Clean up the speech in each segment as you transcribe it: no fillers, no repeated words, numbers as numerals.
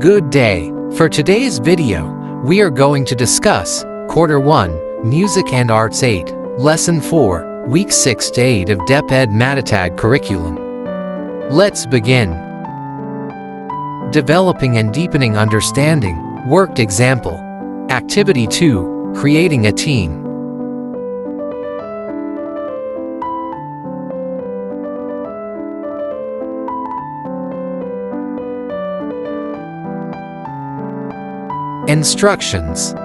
Good day. For today's video, we are going to discuss Quarter 1, Music and Arts 8, Lesson 4, Week 6 to 8 of DEPED MATATAG curriculum. Let's begin. Developing and deepening understanding, worked example. Activity 2, creating a team. Instructions.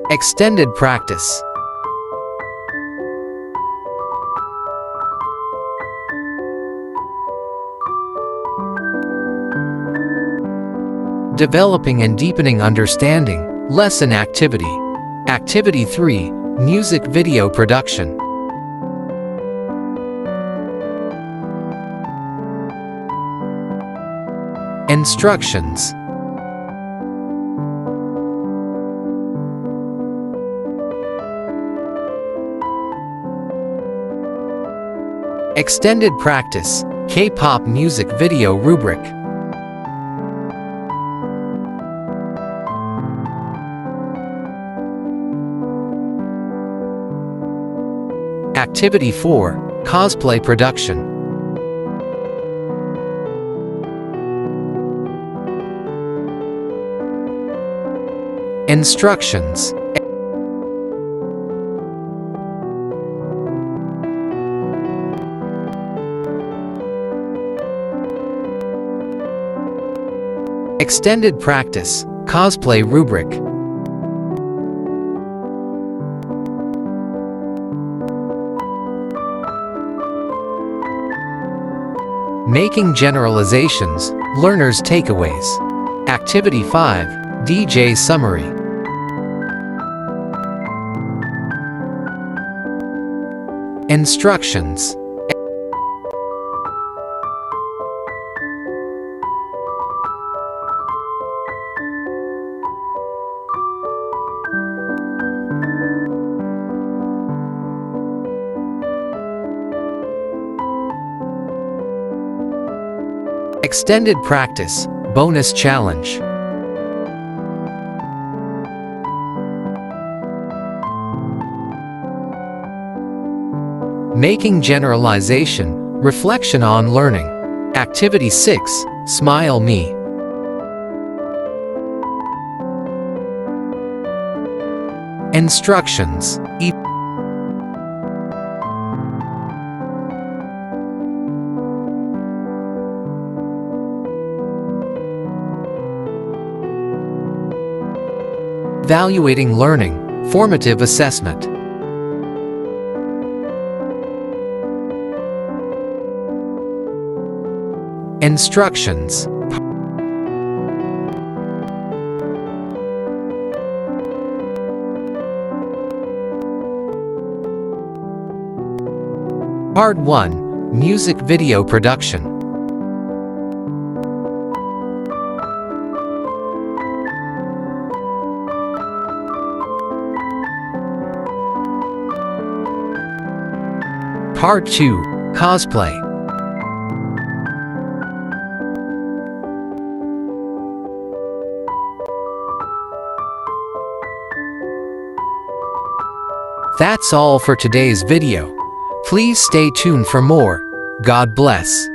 Extended practice. Developing and deepening understanding, lesson activity. Activity 3, music video production. Instructions. Extended practice, K-pop music video rubric. Activity 4, cosplay production. Instructions. Extended practice, cosplay rubric. Making generalizations, learner's takeaways. Activity 5, DJ summary. Instructions. Extended practice, bonus challenge. Making generalization, reflection on learning. Activity 6, smile me. Instructions. Evaluating learning, formative assessment. Instructions. Part 1, music video production. Part 2, cosplay. That's all for today's video. Please stay tuned for more. God bless.